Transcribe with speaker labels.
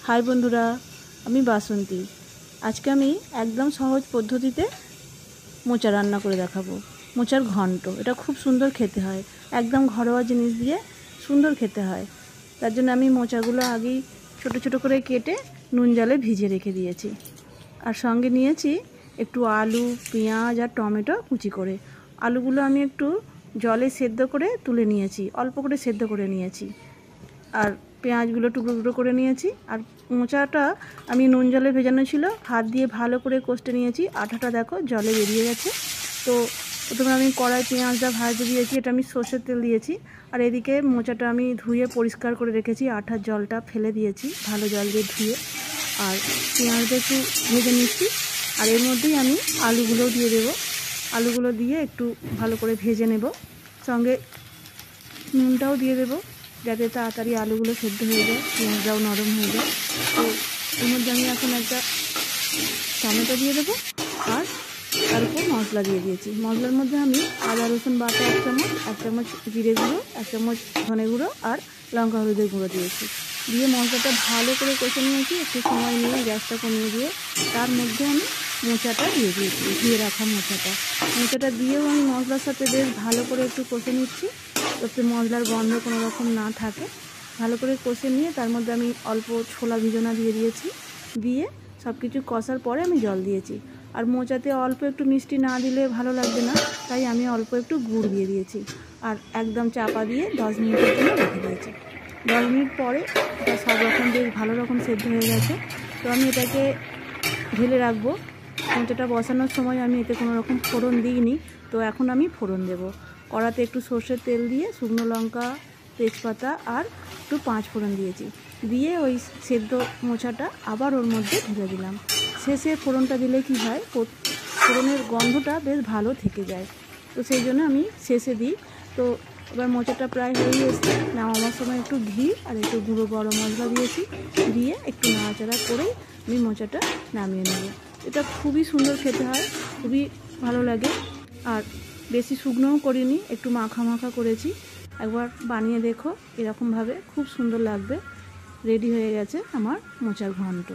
Speaker 1: हाय बंधुरा आमी बासंती। आज के आमी एकदम सहज पद्धतिते मोचा रान्ना करे देखाबो। मोचार घंट एटा खूब सुंदर खेते हय, एकदम घरोया जिनिस दिए सुंदर खेते हय। तार जोन्नो आमी मोचागुलो आगेई छोटो छोटो करे केटे नुन जले भिजिए रेखे दिएछि और संगे निएछि एकटू आलू पेঁয়াজ और टमेटो कुचि करे। आलूगुलो आमी एकटू जले सेদ্ধ करे तुले निएछि, अल्प करे सेদ্ধ करे निएछि और পেঁয়াজগুলো টুকরো টুকরো করে নিয়েছি। আর মোচাটা আমি নুন জলে ভেজানো ছিল, হাত দিয়ে ভালো করে কষতে নিয়েছি। আঠাটা দেখো জলে বেরিয়ে গেছে। তো প্রথমে আমি কড়াই পেঁয়াজটা ভাজতে দিয়েছি, এটা আমি সরষের তেল দিয়েছি। আর এদিকে মোচাটা আমি ধুয়ে পরিষ্কার করে রেখেছি, আঠার জলটা ফেলে দিয়েছি ভালো জল দিয়ে ধুয়ে। আর পেঁয়াজটা একটু ভেজে নিচ্ছি আর এর মধ্যেই আমি আলুগুলোও দিয়ে দেবো। আলুগুলো দিয়ে একটু ভালো করে ভেজে নেব, সঙ্গে নুনটাও দিয়ে দেবো যাতে তাড়াতাড়ি আলুগুলো সেদ্ধ হয়ে যায়, পেঁয়াজটাও নরম হয়ে যায়। তো এর মধ্যে আমি এখন একটা টমেটো দিয়ে দেবো আর তার উপর মশলা দিয়ে দিয়েছি। মশলার মধ্যে আমি আদা রসুন বাটা এক চামচ জিরে গুঁড়ো, এক চামচ ধনে গুঁড়ো আর লঙ্কা হলুদের গুঁড়ো দিয়েছি। দিয়ে মশলাটা ভালো করে কষে নিয়েছি। একটু সময় নিয়ে গ্যাসটা কমিয়ে দিয়ে তার মধ্যে আমি মোচাটা দিয়ে দিয়েছি, ধুয়ে রাখা মোচাটা দিয়েও আমি মশলার সাথে বেশ ভালো করে একটু কষে নিচ্ছি, যাতে মশলার গন্ধ কোনো রকম না থাকে। ভালো করে কষে নিয়ে তার মধ্যে আমি অল্প ছোলা ভিজানো দিয়ে দিয়েছি। দিয়ে সব কিছু কষার পরে আমি জল দিয়েছি। আর মোচাতে অল্প একটু মিষ্টি না দিলে ভালো লাগবে না, তাই আমি অল্প একটু গুড় দিয়ে দিয়েছি। আর একদম চাপা দিয়ে 10 মিনিটের জন্য রেখে দিয়েছি। 10 মিনিট পরে এটা সব রকম বেশ ভালো রকম সেদ্ধ হয়ে গেছে। তো আমি এটাকে ঢেলে রাখবো। মোচাটা বসানোর সময় আমি এতে কোনো রকম ফোড়ন দিইনি, তো এখন আমি ফোড়ন দেবো। কড়াতে একটু সর্ষের তেল দিয়ে শুকনো লঙ্কা, তেজপাতা আর একটু 5 ফোড়ন দিয়েছি। দিয়ে ওই সেদ্ধ মোচাটা আবার ওর মধ্যে ঢেলে দিলাম। শেষে ফোড়নটা দিলে কি হয়, ফোড়নের গন্ধটা বেশ ভালো থেকে যায়, তো সেই জন্য আমি শেষে দিই। তো এবার মোচাটা প্রায় হয়ে এসেছে। নামাবার সময় একটু ঘি আর একটু গুঁড়ো গরম মশলা দিয়েছি, দিয়ে একটু নাড়াচাড়া করেই আমি মোচাটা নামিয়ে নেব। এটা খুবই সুন্দর খেতে হয়, খুবই ভালো লাগে। আর বেশি শুকনোও করিনি, একটু মাখা মাখা করেছি। একবার বানিয়ে দেখো, এরকমভাবে খুব সুন্দর লাগবে। রেডি হয়ে গেছে আমার মোচার ঘন্ট।